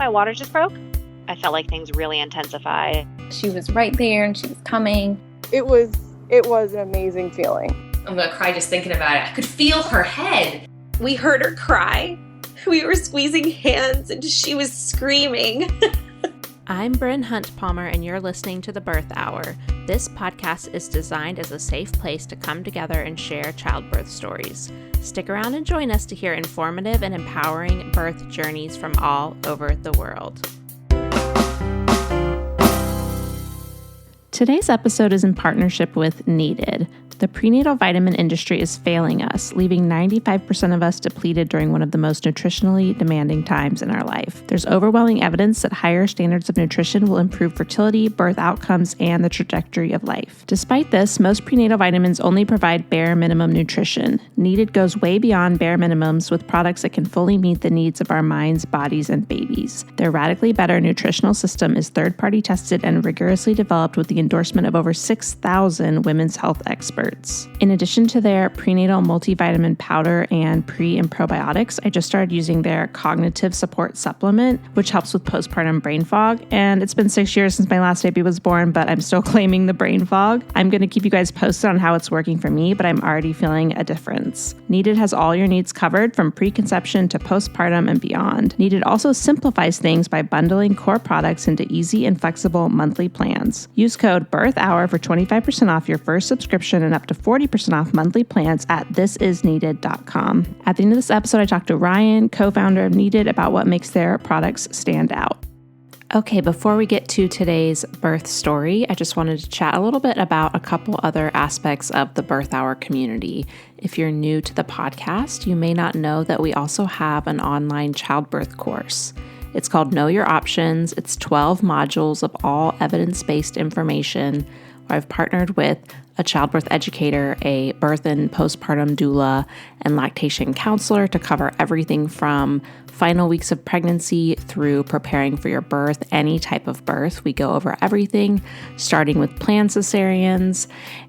my water just broke. I felt like things really intensified. She was right there and she was coming. It was an amazing feeling. I'm gonna cry just thinking about it. I could feel her head. We heard her cry. We were squeezing hands and she was screaming. I'm Bryn Hunt Palmer, and you're listening to The Birth Hour. This podcast is designed as a safe place to come together and share childbirth stories. Stick around and join us to hear informative and empowering birth journeys from all over the world. Today's episode is in partnership with Needed. The prenatal vitamin industry is failing us, leaving 95% of us depleted during one of the most nutritionally demanding times in our life. There's overwhelming evidence that higher standards of nutrition will improve fertility, birth outcomes, and the trajectory of life. Despite this, most prenatal vitamins only provide bare minimum nutrition. Needed goes way beyond bare minimums with products that can fully meet the needs of our minds, bodies, and babies. Their radically better nutritional system is third-party tested and rigorously developed with the endorsement of over 6,000 women's health experts. In addition to their prenatal multivitamin powder and pre and probiotics, I just started using their cognitive support supplement, which helps with postpartum brain fog. And it's been 6 years since my last baby was born, but I'm still claiming the brain fog. I'm going to keep you guys posted on how it's working for me, but I'm already feeling a difference. Needed has all your needs covered from preconception to postpartum and beyond. Needed also simplifies things by bundling core products into easy and flexible monthly plans. Use code BIRTHHOUR for 25% off your first subscription and up to 40% off monthly plans at thisisneeded.com. At the end of this episode, I talked to Ryan, co-founder of Needed, about what makes their products stand out. Okay, before we get to today's birth story, I just wanted to chat a little bit about a couple other aspects of the Birth Hour community. If you're new to the podcast, you may not know that we also have an online childbirth course. It's called Know Your Options. It's 12 modules of all evidence-based information where I've partnered with a childbirth educator, a birth and postpartum doula, and lactation counselor to cover everything from final weeks of pregnancy through preparing for your birth, any type of birth. We go over everything, starting with planned cesareans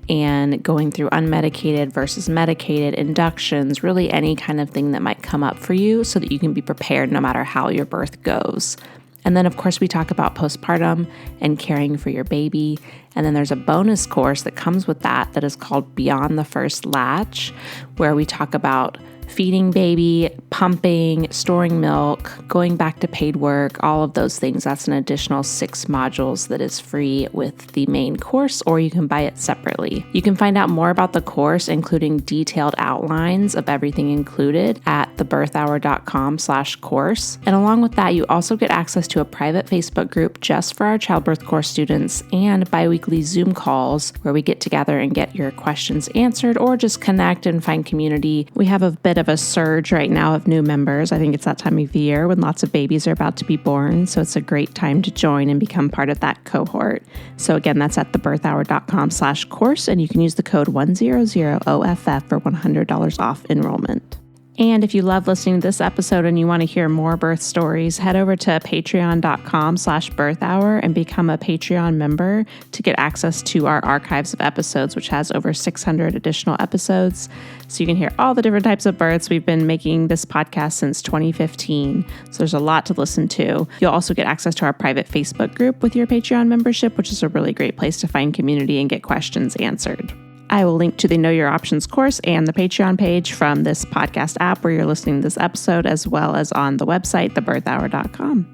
and going through unmedicated versus medicated inductions, really any kind of thing that might come up for you so that you can be prepared no matter how your birth goes. And then, of course, we talk about postpartum and caring for your baby. And then there's a bonus course that comes with that is called Beyond the First Latch, where we talk about feeding baby, pumping, storing milk, going back to paid work, all of those things. That's an additional 6 modules that is free with the main course, or you can buy it separately. You can find out more about the course, including detailed outlines of everything included, at thebirthhour.com/course. And along with that, you also get access to a private Facebook group just for our childbirth course students and bi-weekly Zoom calls where we get together and get your questions answered or just connect and find community. We have a bit of a surge right now of new members. I think it's that time of year when lots of babies are about to be born, so it's a great time to join and become part of that cohort. So again, that's at thebirthhour.com/course, and you can use the code 100OFF for $100 off enrollment. And if you love listening to this episode and you want to hear more birth stories, head over to patreon.com/birthhour and become a Patreon member to get access to our archives of episodes, which has over 600 additional episodes. So you can hear all the different types of births. We've been making this podcast since 2015, so there's a lot to listen to. You'll also get access to our private Facebook group with your Patreon membership, which is a really great place to find community and get questions answered. I will link to the Know Your Options course and the Patreon page from this podcast app where you're listening to this episode, as well as on the website, thebirthhour.com.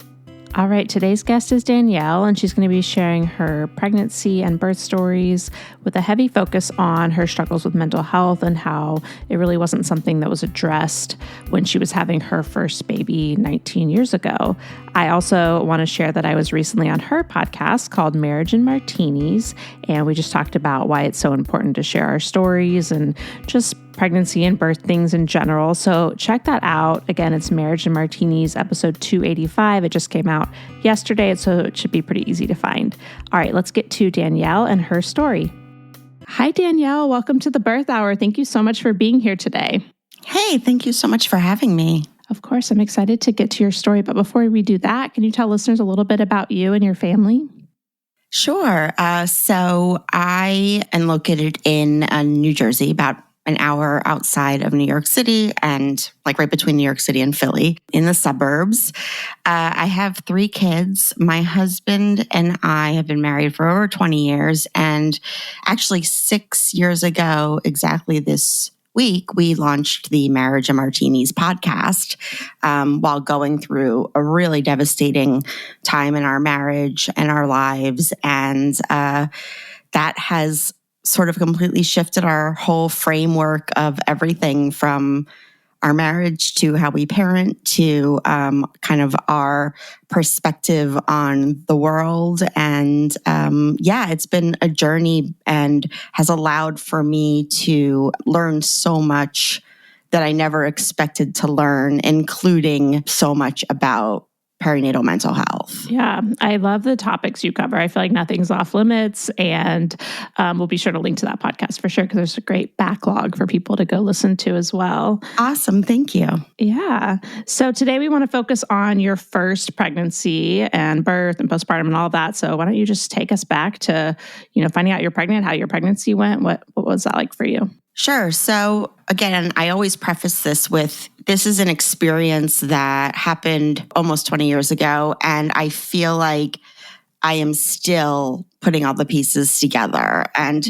All right, today's guest is Danielle, and she's going to be sharing her pregnancy and birth stories with a heavy focus on her struggles with mental health and how it really wasn't something that was addressed when she was having her first baby 19 years ago. I also want to share that I was recently on her podcast called Marriage and Martinis, and we just talked about why it's so important to share our stories and just pregnancy and birth things in general. So check that out. Again, it's Marriage and Martinis, episode 285. It just came out yesterday, so it should be pretty easy to find. All right, let's get to Danielle and her story. Hi, Danielle. Welcome to the Birth Hour. Thank you so much for being here today. Hey, thank you so much for having me. Of course, I'm excited to get to your story. But before we do that, can you tell listeners a little bit about you and your family? Sure. So I am located in New Jersey, about an hour outside of New York City and like right between New York City and Philly in the suburbs. I have 3 kids. My husband and I have been married for over 20 years. And actually 6 years ago, exactly this week, we launched the Marriage and Martinis podcast while going through a really devastating time in our marriage and our lives. And that has sort of completely shifted our whole framework of everything from our marriage to how we parent to kind of our perspective on the world. And it's been a journey and has allowed for me to learn so much that I never expected to learn, including so much about perinatal mental health. Yeah, I love the topics you cover. I feel like nothing's off limits, and we'll be sure to link to that podcast for sure because there's a great backlog for people to go listen to as well. Awesome. Thank you. Yeah. So today we want to focus on your first pregnancy and birth and postpartum and all that. So why don't you just take us back to, finding out you're pregnant, how your pregnancy went? What was that like for you? Sure. So again, I always preface this with, this is an experience that happened almost 20 years ago. And I feel like I am still putting all the pieces together and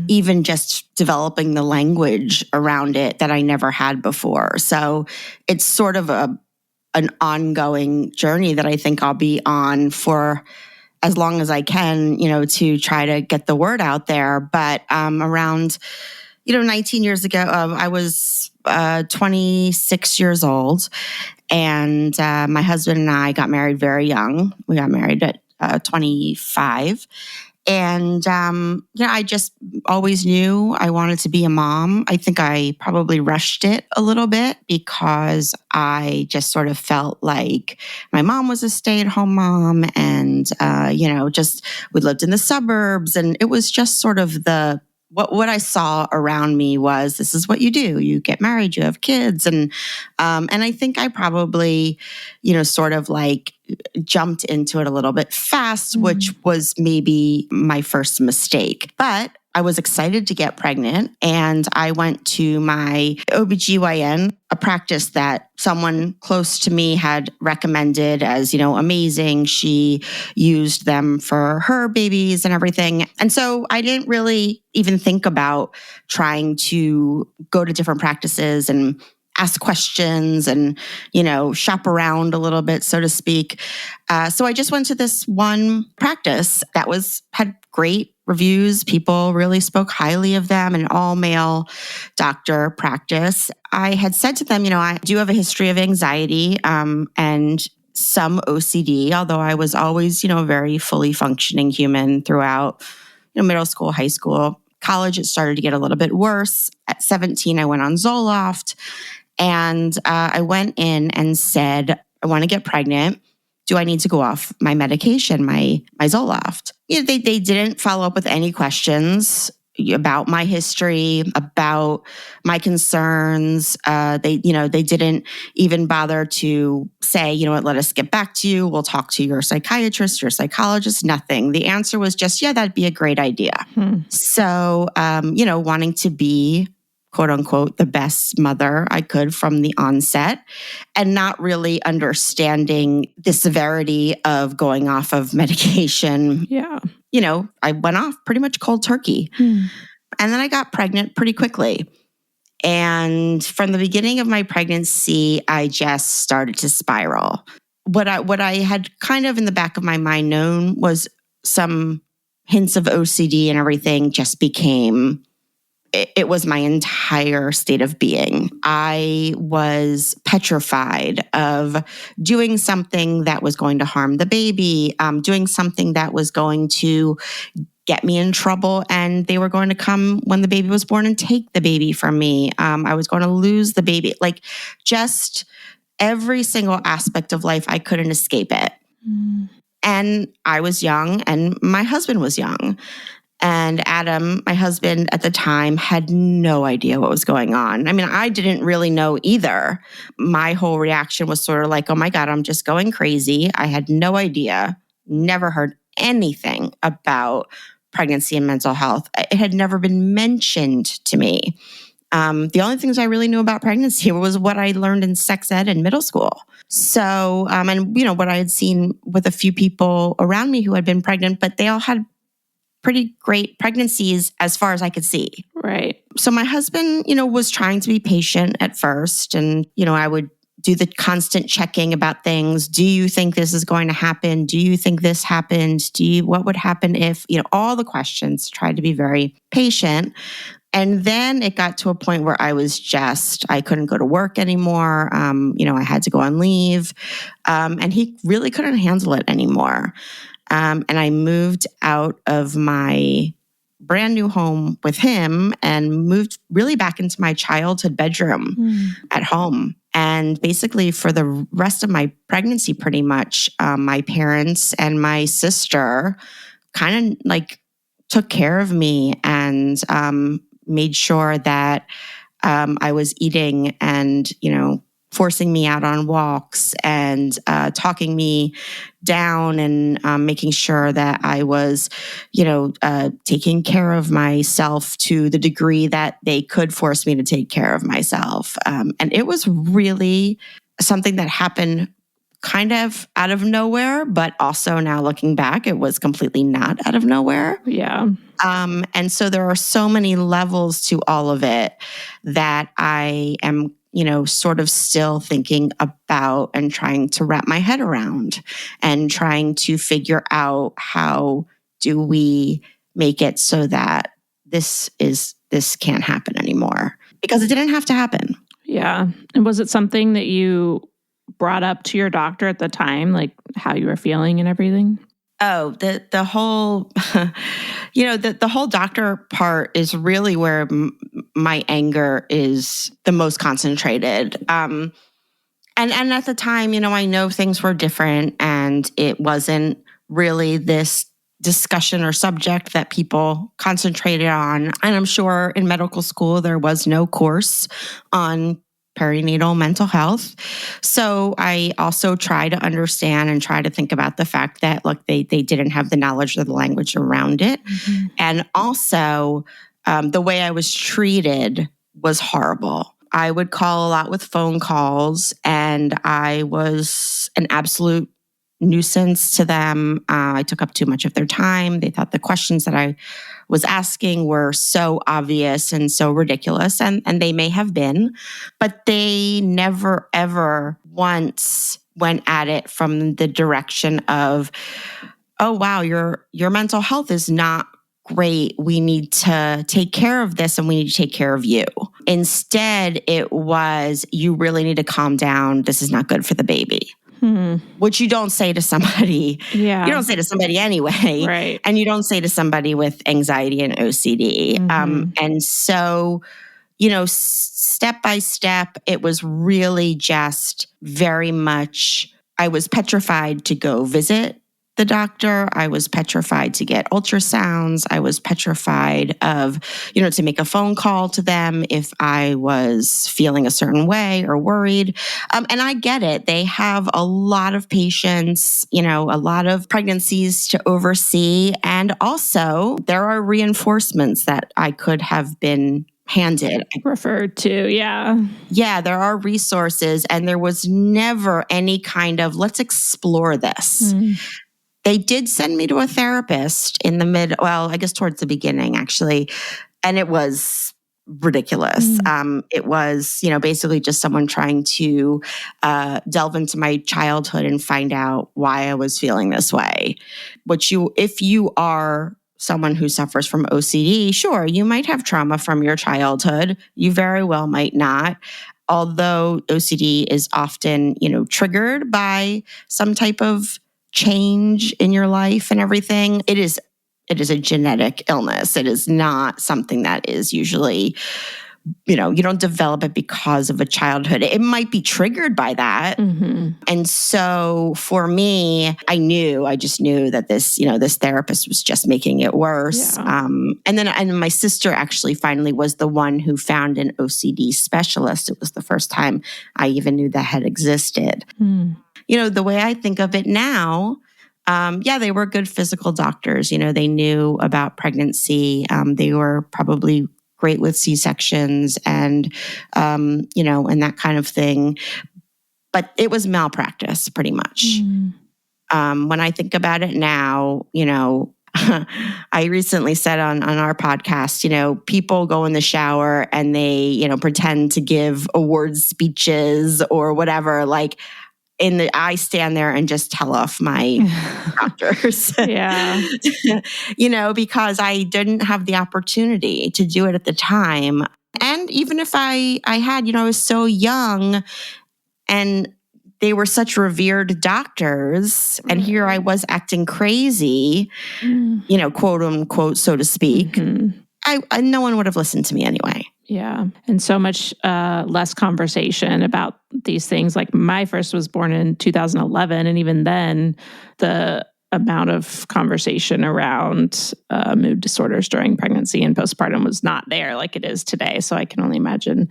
even just developing the language around it that I never had before. So it's sort of an ongoing journey that I think I'll be on for as long as I can, to try to get the word out there. But around 19 years ago, I was 26 years old, and my husband and I got married very young. We got married at 25. And, I just always knew I wanted to be a mom. I think I probably rushed it a little bit because I just sort of felt like my mom was a stay-at-home mom and, we lived in the suburbs, and it was just sort of what I saw around me was, this is what you do. You get married, you have kids. And I think I probably, sort of like jumped into it a little bit fast, which was maybe my first mistake. But I was excited to get pregnant, and I went to my OBGYN, a practice that someone close to me had recommended as, amazing. She used them for her babies and everything. And so I didn't really even think about trying to go to different practices and ask questions and, shop around a little bit, so to speak. So I just went to this one practice that had great reviews. People really spoke highly of them, an all-male doctor practice. I had said to them, I do have a history of anxiety and some OCD, although I was always, a very fully functioning human throughout middle school, high school. College, it started to get a little bit worse. At 17, I went on Zoloft. And I went in and said, I want to get pregnant. Do I need to go off my medication, my Zoloft? They didn't follow up with any questions about my history, about my concerns. They didn't even bother to say, let us get back to you. We'll talk to your psychiatrist, your psychologist, nothing. The answer was just, yeah, that'd be a great idea. So, wanting to be, quote unquote, the best mother I could from the onset, and not really understanding the severity of going off of medication. Yeah. I went off pretty much cold turkey. And then I got pregnant pretty quickly. And from the beginning of my pregnancy, I just started to spiral. What I had kind of in the back of my mind known was some hints of OCD and everything just became... It was my entire state of being. I was petrified of doing something that was going to harm the baby, doing something that was going to get me in trouble, and they were going to come when the baby was born and take the baby from me. I was going to lose the baby. Like, just every single aspect of life, I couldn't escape it. And I was young, and my husband was young. And Adam, my husband at the time, had no idea what was going on. I mean, I didn't really know either. My whole reaction was sort of like, oh my God, I'm just going crazy. I had no idea, never heard anything about pregnancy and mental health. It had never been mentioned to me. The only things I really knew about pregnancy was what I learned in sex ed in middle school. So, and what I had seen with a few people around me who had been pregnant, but they all had pretty great pregnancies as far as I could see. Right. So my husband, was trying to be patient at first. And, I would do the constant checking about things. Do you think this is going to happen? Do you think this happened? What would happen if, all the questions, tried to be very patient. And then it got to a point where I couldn't go to work anymore. I had to go on leave. And he really couldn't handle it anymore. And I moved out of my brand new home with him and moved really back into my childhood bedroom at home. And basically for the rest of my pregnancy, pretty much, my parents and my sister kind of took care of me and made sure that I was eating and, forcing me out on walks and talking me down and making sure that I was, taking care of myself to the degree that they could force me to take care of myself. And it was really something that happened kind of out of nowhere, but also now looking back, it was completely not out of nowhere. Yeah. And so there are so many levels to all of it that I am, sort of still thinking about and trying to wrap my head around and trying to figure out how do we make it so that this can't happen anymore, because it didn't have to happen. Yeah. And was it something that you brought up to your doctor at the time, like how you were feeling and everything? Oh, the whole, the whole doctor part is really where my anger is the most concentrated. And at the time, I know things were different and it wasn't really this discussion or subject that people concentrated on. And I'm sure in medical school, there was no course on perinatal mental health. So I also try to understand and try to think about the fact that, look, they didn't have the knowledge or the language around it. Mm-hmm. And also the way I was treated was horrible. I would call a lot with phone calls and I was an absolute nuisance to them. I took up too much of their time. They thought the questions that I was asking were so obvious and so ridiculous, and they may have been, but they never, ever once went at it from the direction of, oh, wow, your mental health is not great. We need to take care of this and we need to take care of you. Instead, it was, you really need to calm down. This is not good for the baby. Which you don't say to somebody. Yeah. You don't say to somebody anyway. Right. And you don't say to somebody with anxiety and OCD. Mm-hmm. And so, step by step, it was really just very much, I was petrified to go visit the doctor. I was petrified to get ultrasounds. I was petrified of, to make a phone call to them if I was feeling a certain way or worried. And I get it. They have a lot of patients, a lot of pregnancies to oversee. And also there are reinforcements that I could have been handed. Referred to, yeah. Yeah, there are resources and there was never any kind of, let's explore this. They did send me to a therapist in the towards the beginning, actually. And it was ridiculous. It was, basically just someone trying to delve into my childhood and find out why I was feeling this way. If you are someone who suffers from OCD, sure, you might have trauma from your childhood. You very well might not. Although OCD is often, triggered by some type of change in your life and everything, it is a genetic illness. It is not something that is usually, you don't develop it because of a childhood. It might be triggered by that. Mm-hmm. And so for me, I just knew that this therapist was just making it worse. Yeah. And my sister actually finally was the one who found an OCD specialist. It was the first time I even knew that had existed. The way I think of it now, they were good physical doctors. They knew about pregnancy. They were probably great with C-sections and, and that kind of thing. But it was malpractice pretty much. When I think about it now, I recently said on our podcast, people go in the shower and they, pretend to give award speeches or whatever. Like I stand there and just tell off my doctors. Yeah. Because I didn't have the opportunity to do it at the time. And even if I had, I was so young and they were such revered doctors, and here I was acting crazy, quote unquote, so to speak. No one would have listened to me anyway. Yeah. And so much less conversation about these things. Like my first was born in 2011. And even then, the amount of conversation around mood disorders during pregnancy and postpartum was not there like it is today. So I can only imagine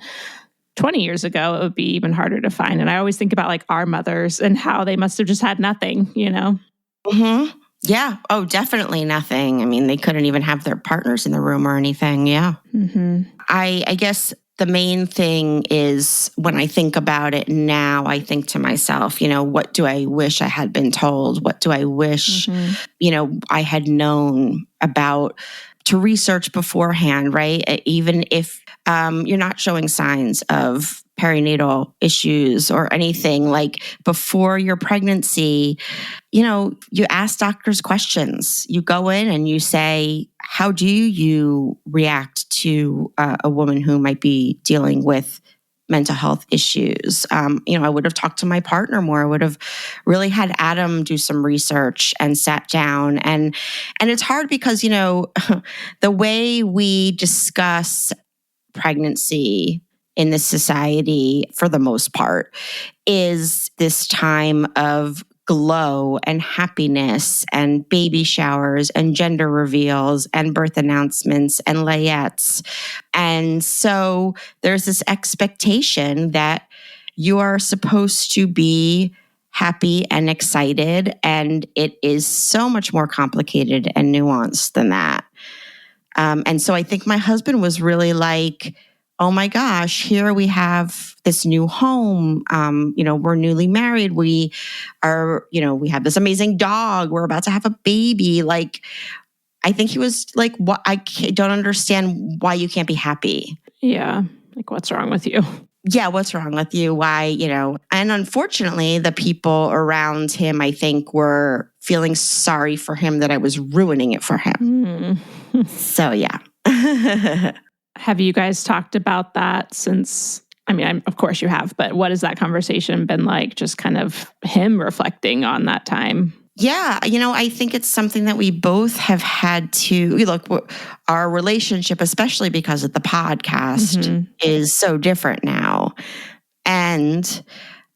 20 years ago, it would be even harder to find. And I always think about like our mothers and how they must have just had nothing, Mm-hmm. Yeah. Oh, definitely nothing. I mean, they couldn't even have their partners in the room or anything. Yeah. Mm-hmm. I guess the main thing is when I think about it now, I think to myself, what do I wish I had been told? What do I wish, I had known about to research beforehand, right? Even if you're not showing signs of perinatal issues or anything, like before your pregnancy, you ask doctors questions. You go in and you say, how do you react to a woman who might be dealing with mental health issues? I would have talked to my partner more. I would have really had Adam do some research and sat down. And it's hard because, the way we discuss pregnancy in this society, for the most part, is this time of glow and happiness and baby showers and gender reveals and birth announcements and layettes. And so there's this expectation that you are supposed to be happy and excited, and it is so much more complicated and nuanced than that. And so I think my husband was really like, oh my gosh, here we have this new home. We're newly married. We are, we have this amazing dog. We're about to have a baby. Like, I think he was like, what? Don't understand why you can't be happy. Yeah. Like, what's wrong with you? Yeah, what's wrong with you? Why, and unfortunately, the people around him, I think, were feeling sorry for him that I was ruining it for him. So, yeah. Have you guys talked about that since? I mean, of course you have, but what has that conversation been like? Just kind of him reflecting on that time? Yeah, I think it's something that we both have had to look. Our relationship, especially because of the podcast, is so different now. And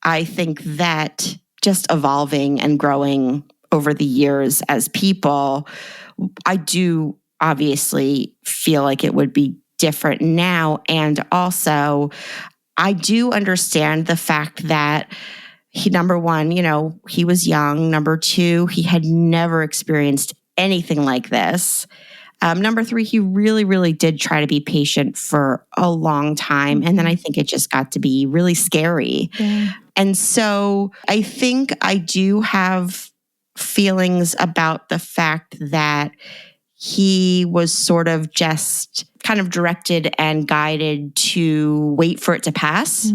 I think that just evolving and growing over the years as people, I do obviously feel like it would be different now. And also, I do understand the fact that he, number one, he was young. Number two, he had never experienced anything like this. Number three, he really, really did try to be patient for a long time. And then I think it just got to be really scary. Yeah. And so I think I do have feelings about the fact that he was sort of just kind of directed and guided to wait for it to pass.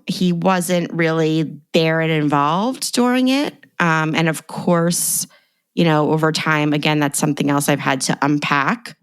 He wasn't really there and involved during it. And of course, over time, again, that's something else I've had to unpack.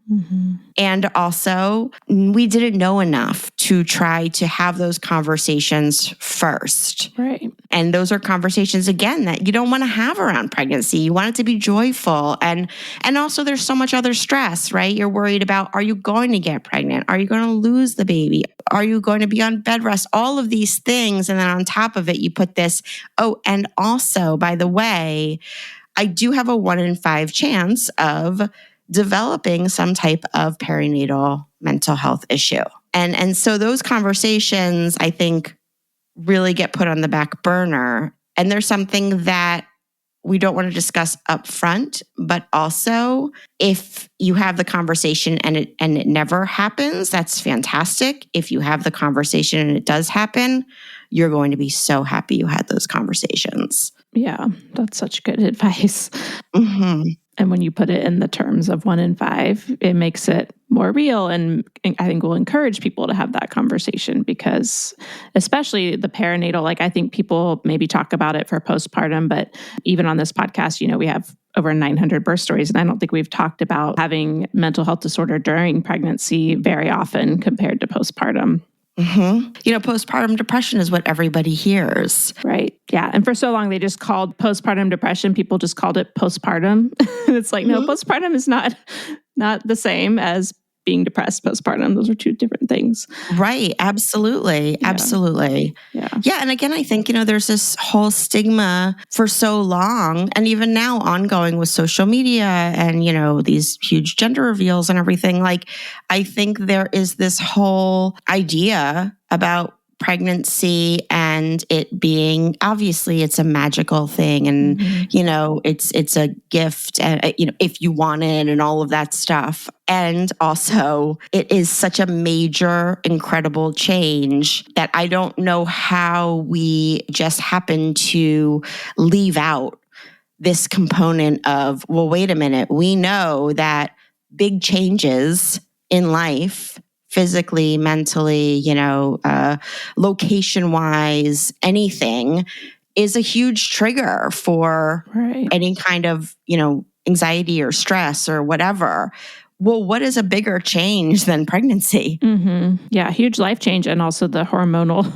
And also, we didn't know enough to try to have those conversations first. Right. And those are conversations, again, that you don't want to have around pregnancy. You want it to be joyful. And also, there's so much other stress, right? You're worried about, are you going to get pregnant? Are you going to lose the baby? Are you going to be on bed rest? All of these things. And then on top of it, you put this, and also, by the way, I do have a 1 in 5 chance of developing some type of perinatal mental health issue. And so those conversations, I think, really get put on the back burner. And there's something that we don't want to discuss upfront, but also if you have the conversation and it never happens, that's fantastic. If you have the conversation and it does happen, you're going to be so happy you had those conversations. Yeah, that's such good advice. Mm-hmm. And when you put it in the terms of 1 in 5, it makes it more real. And I think will encourage people to have that conversation because especially the perinatal, like I think people maybe talk about it for postpartum, but even on this podcast, we have over 900 birth stories. And I don't think we've talked about having mental health disorder during pregnancy very often compared to postpartum. Mm-hmm. Postpartum depression is what everybody hears. Right. Yeah. And for so long, they just called postpartum depression. People just called it postpartum. It's like, no, postpartum is not the same as being depressed postpartum. Those are two different things. Right. Absolutely. Yeah. Absolutely. Yeah. Yeah. And again, I think, there's this whole stigma for so long and even now ongoing with social media and, these huge gender reveals and everything. Like, I think there is this whole idea about pregnancy and it being, obviously it's a magical thing and, it's a gift and, if you want it and all of that stuff. And also it is such a major, incredible change that I don't know how we just happen to leave out this component of, well, wait a minute, we know that big changes in life, physically, mentally, location-wise, anything is a huge trigger for any kind of, anxiety or stress or whatever. Well, what is a bigger change than pregnancy? Mm-hmm. Yeah, huge life change. And also the hormonal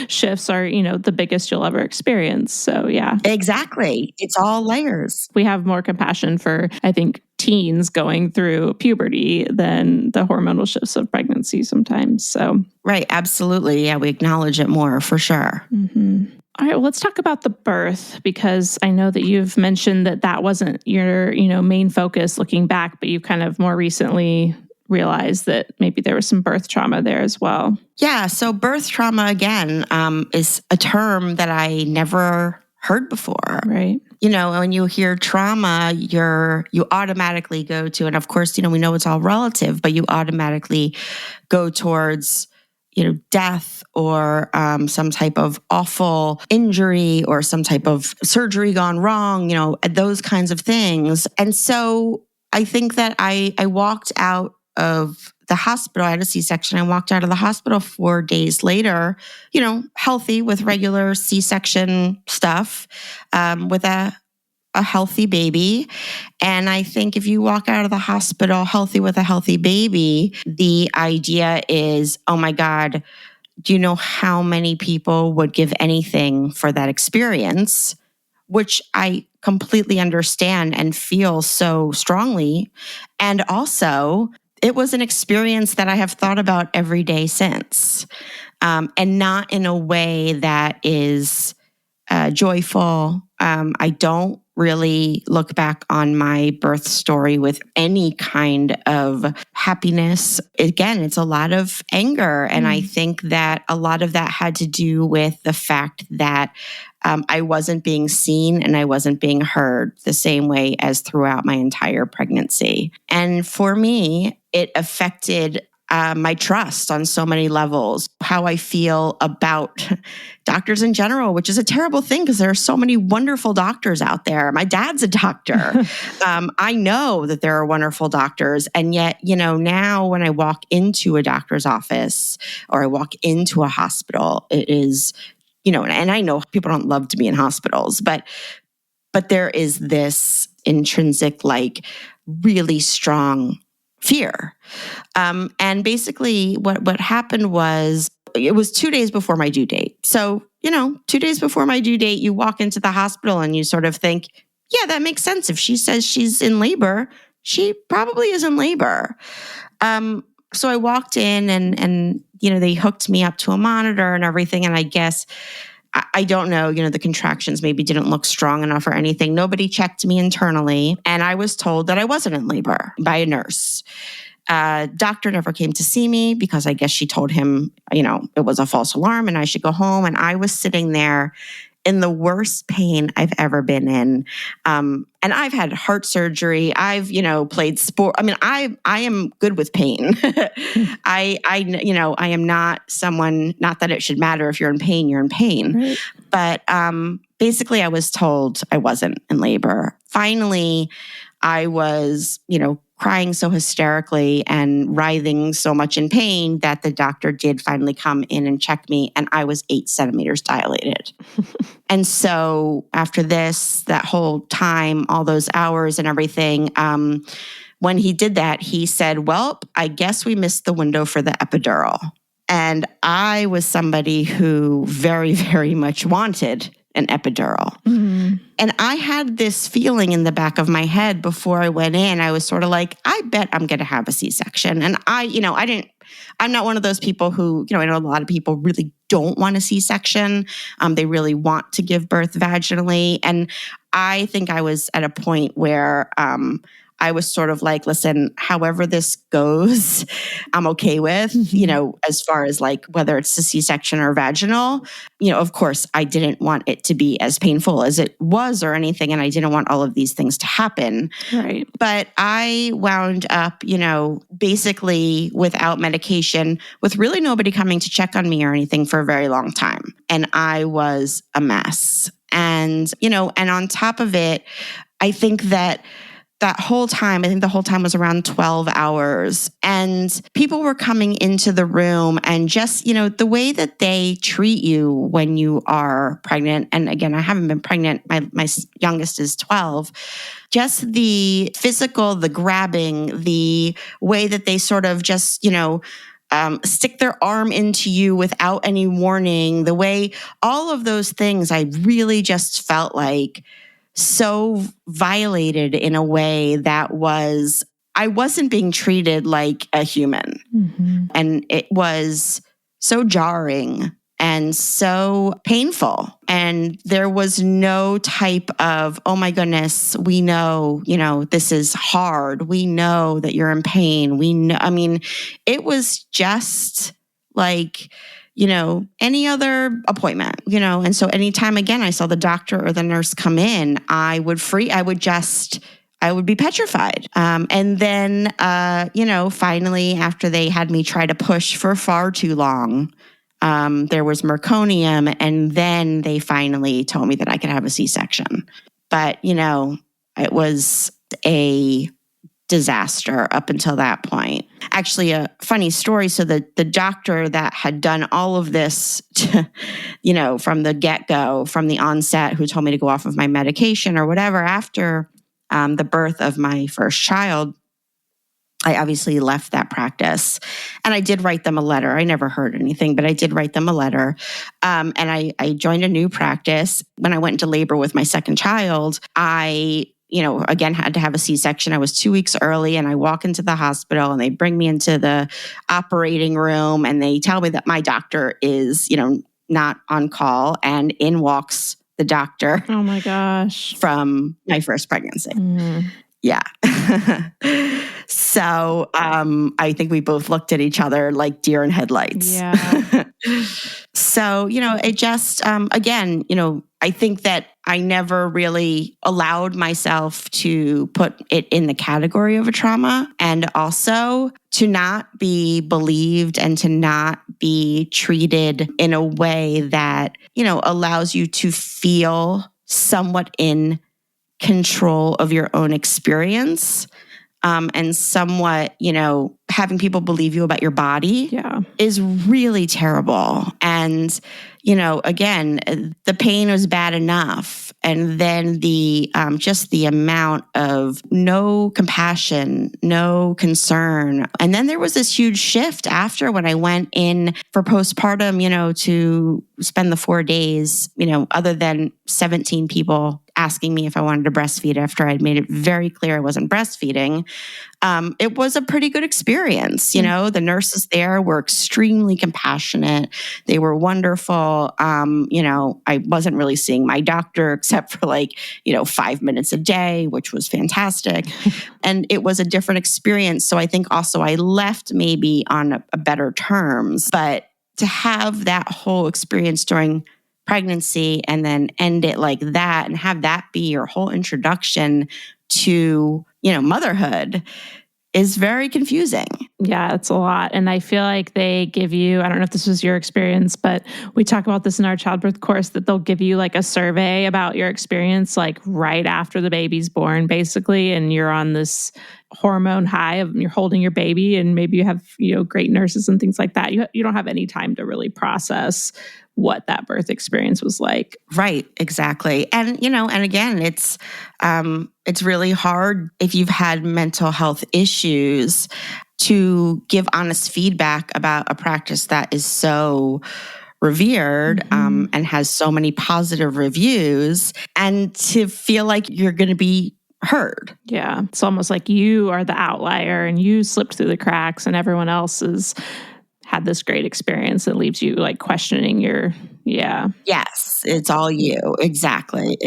shifts are, the biggest you'll ever experience. So, yeah. Exactly. It's all layers. We have more compassion for, I think, teens going through puberty than the hormonal shifts of pregnancy sometimes. So, right. Absolutely. Yeah, we acknowledge it more for sure. Mm-hmm. All right, well, let's talk about the birth because I know that you've mentioned that wasn't your, main focus looking back, but you've kind of more recently realized that maybe there was some birth trauma there as well. Yeah, so birth trauma, again, is a term that I never heard before. Right. When you hear trauma, you automatically go to, and of course, we know it's all relative, but you automatically go towards death or some type of awful injury or some type of surgery gone wrong, those kinds of things. And so I think that I walked out of the hospital. I had a C-section. I walked out of the hospital 4 days later, healthy with regular C-section stuff, with a healthy baby. And I think if you walk out of the hospital healthy with a healthy baby, the idea is, oh my God, do you know how many people would give anything for that experience? Which I completely understand and feel so strongly. And also, it was an experience that I have thought about every day since, and not in a way that is joyful. I don't really look back on my birth story with any kind of happiness. Again, it's a lot of anger. And I think that a lot of that had to do with the fact that I wasn't being seen and I wasn't being heard the same way as throughout my entire pregnancy. And for me, it affected my trust on so many levels, how I feel about doctors in general, which is a terrible thing because there are so many wonderful doctors out there. My dad's a doctor. I know that there are wonderful doctors. And yet, now when I walk into a doctor's office or I walk into a hospital, it is, and I know people don't love to be in hospitals, but there is this intrinsic, really strong fear. And basically what happened was it was 2 days before my due date. So, 2 days before my due date, you walk into the hospital and you sort of think, yeah, that makes sense. If she says she's in labor, she probably is in labor. So I walked in and they hooked me up to a monitor and everything. And I guess, I don't know, the contractions maybe didn't look strong enough or anything. Nobody checked me internally. And I was told that I wasn't in labor by a nurse. Doctor never came to see me because I guess she told him, it was a false alarm and I should go home. And I was sitting there in the worst pain I've ever been in. And I've had heart surgery. I've, played sport. I mean, I am good with pain. I am not someone, not that it should matter if you're in pain, you're in pain. Right. But basically I was told I wasn't in labor. Finally, I was, crying so hysterically and writhing so much in pain that the doctor did finally come in and check me, and I was 8 centimeters dilated. And so after this, that whole time, all those hours and everything, when he did that, he said, well, I guess we missed the window for the epidural. And I was somebody who very, very much wanted an epidural. Mm-hmm. And I had this feeling in the back of my head before I went in. I was sort of like, I bet I'm going to have a C-section. And I'm not one of those people who, I know a lot of people really don't want a C-section. They really want to give birth vaginally. And I think I was at a point where, I was sort of like, listen, however this goes, I'm okay with, as far as like whether it's a C-section or vaginal. Of course, I didn't want it to be as painful as it was or anything. And I didn't want all of these things to happen. Right. But I wound up, basically without medication, with really nobody coming to check on me or anything for a very long time. And I was a mess. And, and on top of it, I think that whole time, the whole time was around 12 hours. And people were coming into the room and just, the way that they treat you when you are pregnant. And again, I haven't been pregnant. My youngest is 12. Just the physical, the grabbing, the way that they sort of just, stick their arm into you without any warning, the way, all of those things, I really just felt like so violated in a way that I wasn't being treated like a human. Mm-hmm. And it was so jarring and so painful. And there was no type of, oh my goodness, we know, this is hard. We know that you're in pain. It was just like, any other appointment, and so anytime again I saw the doctor or the nurse come in, I would be petrified. And then, finally, after they had me try to push for far too long, there was meconium, and then they finally told me that I could have a C-section. But, it was a disaster up until that point. Actually, a funny story. So the doctor that had done all of this, from the get-go, from the onset, who told me to go off of my medication or whatever, after the birth of my first child, I obviously left that practice. And I did write them a letter. I never heard anything, but I did write them a letter. And I joined a new practice. When I went into labor with my second child, I again, had to have a C-section. I was 2 weeks early, and I walk into the hospital and they bring me into the operating room and they tell me that my doctor is, not on call, and in walks the doctor. Oh my gosh. From my first pregnancy. Mm. Yeah. So I think we both looked at each other like deer in headlights. Yeah. So, it just, again, I think that I never really allowed myself to put it in the category of a trauma, and also to not be believed and to not be treated in a way that, allows you to feel somewhat in control of your own experience. And somewhat, having people believe you about your body is really terrible. And, again, the pain was bad enough. And then the just the amount of no compassion, no concern. And then there was this huge shift after when I went in for postpartum, to spend the 4 days, other than 17 people asking me if I wanted to breastfeed after I'd made it very clear I wasn't breastfeeding. It was a pretty good experience. The nurses there were extremely compassionate. They were wonderful. I wasn't really seeing my doctor except for 5 minutes a day, which was fantastic. And it was a different experience. So I think also I left maybe on a better terms, but to have that whole experience during pregnancy and then end it like that and have that be your whole introduction to, motherhood is very confusing. Yeah, it's a lot. And I feel like they give you, I don't know if this was your experience, but we talk about this in our childbirth course, that they'll give you like a survey about your experience, like right after the baby's born, basically. And you're on this hormone high of you're holding your baby and maybe you have, great nurses and things like that. You don't have any time to really process what that birth experience was like. Right, exactly. And, and again, it's really hard if you've had mental health issues to give honest feedback about a practice that is so revered and has so many positive reviews, and to feel like you're going to be heard. Yeah. It's almost like you are the outlier and you slipped through the cracks and everyone else has had this great experience that leaves you like questioning your, Yes, it's all you. Exactly.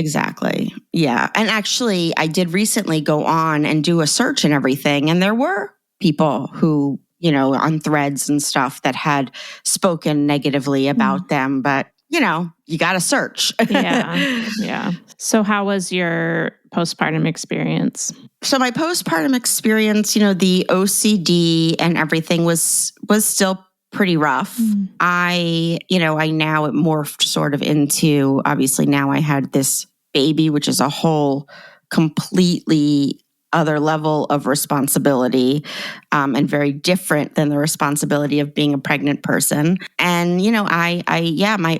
Yeah. And actually, I did recently go on and do a search and everything. And there were people who, on threads and stuff that had spoken negatively about them. But, you got to search. Yeah. So how was your postpartum experience? So my postpartum experience, the OCD and everything was still pretty rough. I now it morphed sort of into, obviously now I had this baby, which is a whole completely other level of responsibility and very different than the responsibility of being a pregnant person. And, my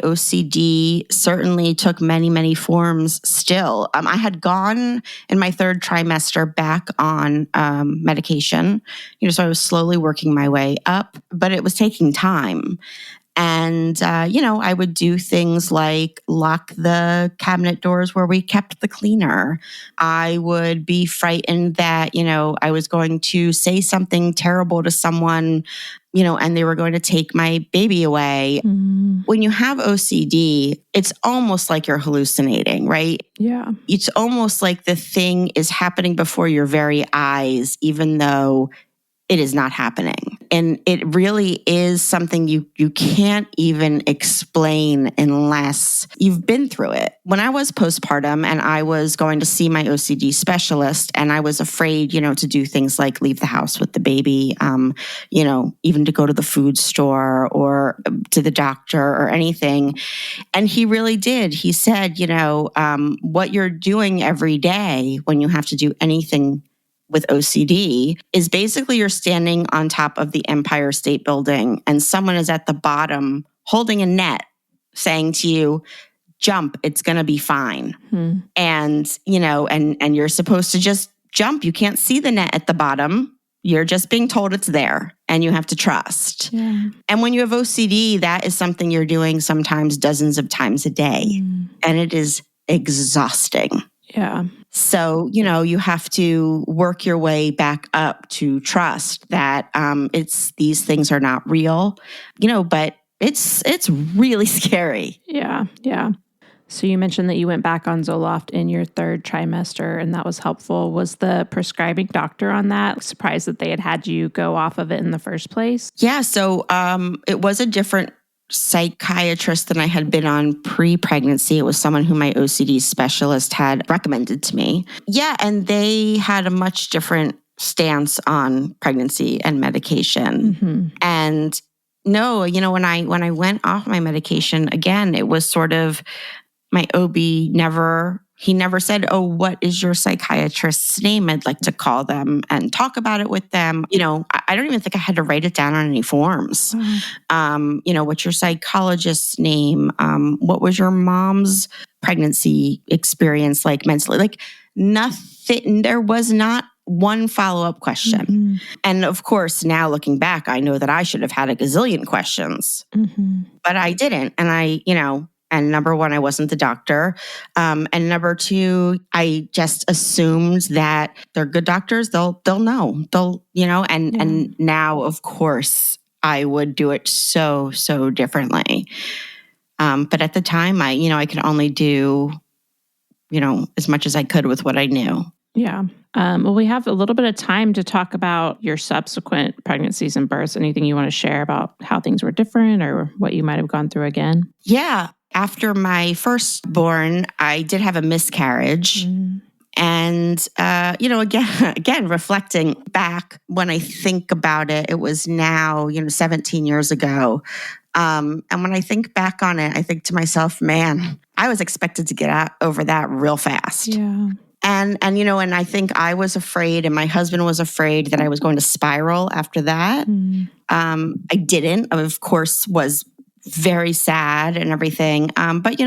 OCD certainly took many, many forms still. I had gone in my third trimester back on medication, so I was slowly working my way up, but it was taking time. And, I would do things like lock the cabinet doors where we kept the cleaner. I would be frightened that, I was going to say something terrible to someone, and they were going to take my baby away. When you have OCD, it's almost like you're hallucinating, right? Yeah. It's almost like the thing is happening before your very eyes, even though it is not happening. And it really is something you can't even explain unless you've been through it. When I was postpartum and I was going to see my OCD specialist and I was afraid, to do things like leave the house with the baby, even to go to the food store or to the doctor or anything. And he really did. He said, what you're doing every day when you have to do anything with OCD is basically you're standing on top of the Empire State Building and someone is at the bottom holding a net saying to you, jump, it's going to be fine. And, and you're supposed to just jump. You can't see the net at the bottom. You're just being told it's there and you have to trust. Yeah. And when you have OCD, that is something you're doing sometimes dozens of times a day. And it is exhausting. Yeah. So, you have to work your way back up to trust that these things are not real, but it's really scary. Yeah. Yeah. So you mentioned that you went back on Zoloft in your third trimester and that was helpful. Was the prescribing doctor on that surprised that they had you go off of it in the first place? Yeah. So it was a different psychiatrist than I had been on pre-pregnancy. It was someone who my OCD specialist had recommended to me. Yeah, and they had a much different stance on pregnancy and medication. And no, when I went off my medication, again, it was sort of my OB never said, oh, what is your psychiatrist's name? I'd like to call them and talk about it with them. I don't even think I had to write it down on any forms. What's your psychologist's name? What was your mom's pregnancy experience like mentally? Like nothing, there was not one follow-up question. And of course, now looking back, I know that I should have had a gazillion questions, but I didn't. And and number one, I wasn't the doctor. And number two, I just assumed that they're good doctors. They'll know. And now, of course, I would do it so differently. But at the time, I could only do, as much as I could with what I knew. Yeah. Well, we have a little bit of time to talk about your subsequent pregnancies and births. Anything you want to share about how things were different or what you might have gone through again? Yeah. after my firstborn, I did have a miscarriage. And, again, reflecting back when I think about it, it was now, 17 years ago. And when I think back on it, I think to myself, man, I was expected to get over that real fast. Yeah. And I think I was afraid and my husband was afraid that I was going to spiral after that. I didn't, of course, was very sad and everything. But,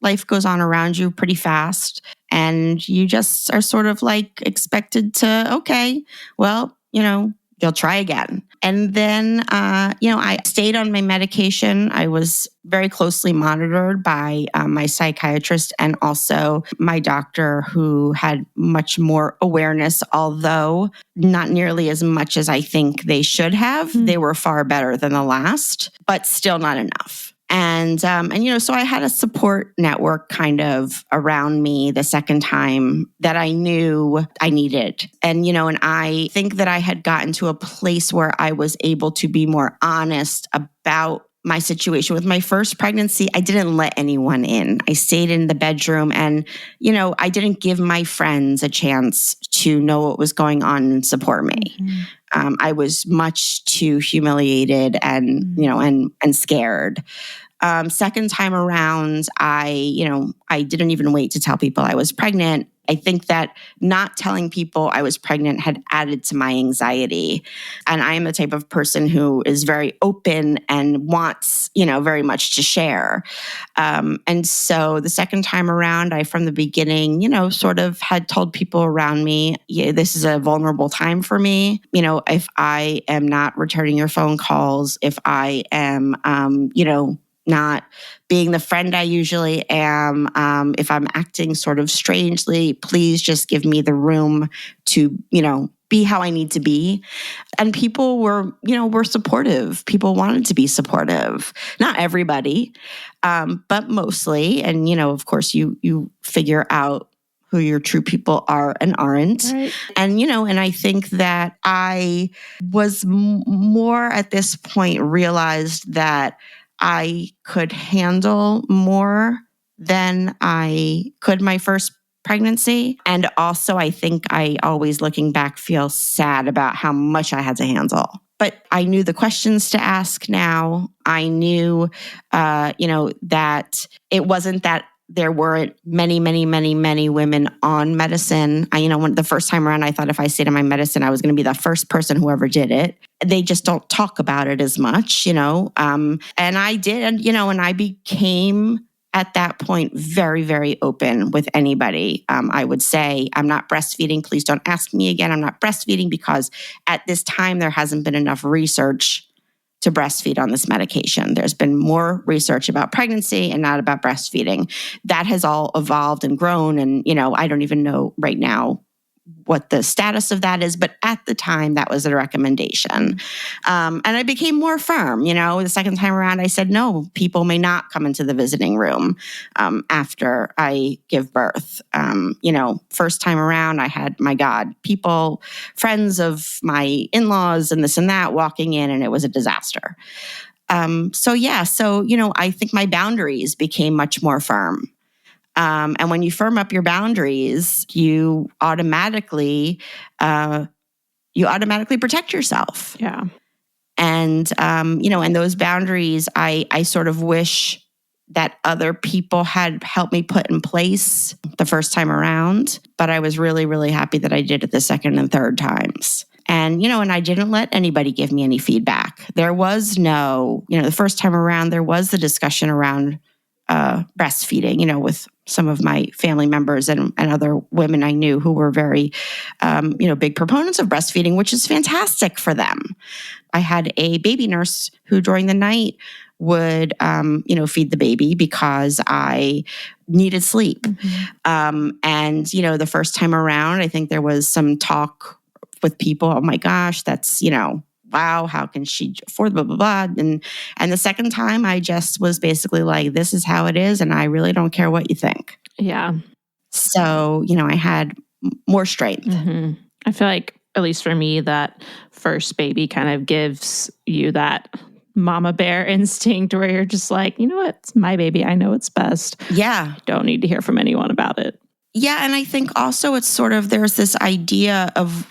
life goes on around you pretty fast. And you just are sort of like expected to, okay, well, you'll try again. And then, I stayed on my medication. I was very closely monitored by my psychiatrist and also my doctor, who had much more awareness, although not nearly as much as I think they should have. They were far better than the last, but still not enough. And so I had a support network kind of around me the second time that I knew I needed. And I think that I had gotten to a place where I was able to be more honest about my situation. With my first pregnancy, I didn't let anyone in. I stayed in the bedroom and, I didn't give my friends a chance to know what was going on and support me. I was much too humiliated and, and scared. Second time around, I didn't even wait to tell people I was pregnant. I think that not telling people I was pregnant had added to my anxiety. And I am the type of person who is very open and wants, very much to share. And so the second time around, I, from the beginning, sort of had told people around me, this is a vulnerable time for me. If I am not returning your phone calls, if I am, not being the friend I usually am, if I'm acting sort of strangely, please just give me the room to, be how I need to be. And people were supportive. People wanted to be supportive. Not everybody, but mostly. And, of course, you figure out who your true people are and aren't. Right. And, and I think that I was more at this point realized that I could handle more than I could my first pregnancy. And also, I think I always, looking back, feel sad about how much I had to handle. But I knew the questions to ask now. I knew, that it wasn't that there weren't many women on medicine. When the first time around, I thought if I stayed on my medicine, I was going to be the first person who ever did it. They just don't talk about it as much, and I did, and I became at that point very, very open with anybody. I would say, I'm not breastfeeding. Please don't ask me again. I'm not breastfeeding because at this time, there hasn't been enough research to breastfeed on this medication. There's been more research about pregnancy and not about breastfeeding. That has all evolved and grown. And, I don't even know right now what the status of that is. But at the time, that was a recommendation. And I became more firm. The second time around, I said, no, people may not come into the visiting room after I give birth. First time around, I had, my God, people, friends of my in-laws and this and that walking in, and it was a disaster. So I think my boundaries became much more firm. And when you firm up your boundaries, you automatically protect yourself. Yeah. And, and those boundaries, I sort of wish that other people had helped me put in place the first time around. But I was really, really happy that I did it the second and third times. And, and I didn't let anybody give me any feedback. There was no, the first time around, there was the discussion around breastfeeding, with some of my family members and other women I knew who were very, big proponents of breastfeeding, which is fantastic for them. I had a baby nurse who during the night would, feed the baby because I needed sleep. Mm-hmm. And, the first time around, I think there was some talk with people, oh my gosh, that's, wow, how can she afford blah, blah, blah. And the second time I just was basically like, this is how it is. And I really don't care what you think. Yeah. So, I had more strength. Mm-hmm. I feel like, at least for me, that first baby kind of gives you that mama bear instinct where you're just like, you know what? It's my baby. I know it's best. Yeah. Don't need to hear from anyone about it. Yeah. And I think also it's sort of, there's this idea of,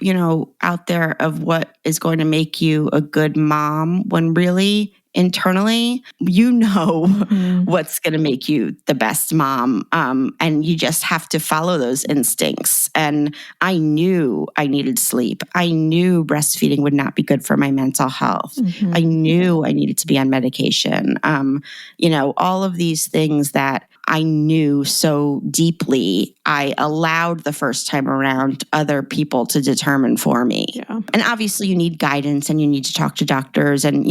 out there of what is going to make you a good mom when really internally, what's going to make you the best mom. And you just have to follow those instincts. And I knew I needed sleep. I knew breastfeeding would not be good for my mental health. Mm-hmm. I knew I needed to be on medication. All of these things that I knew so deeply, I allowed the first time around other people to determine for me. Yeah. And obviously you need guidance and you need to talk to doctors and,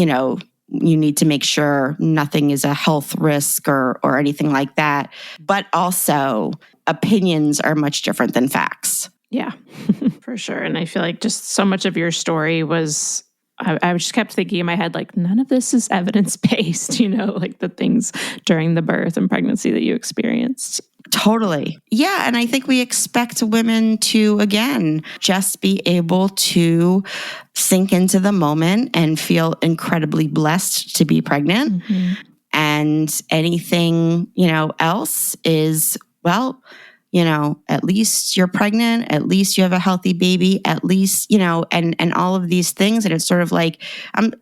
you need to make sure nothing is a health risk or anything like that. But also, opinions are much different than facts. Yeah, for sure. And I feel like just so much of your story was, I just kept thinking in my head, like, none of this is evidence-based, like the things during the birth and pregnancy that you experienced. Totally. Yeah. And I think we expect women to, again, just be able to sink into the moment and feel incredibly blessed to be pregnant. Mm-hmm. And anything, else is, at least you're pregnant, at least you have a healthy baby, at least, and all of these things. And it's sort of like,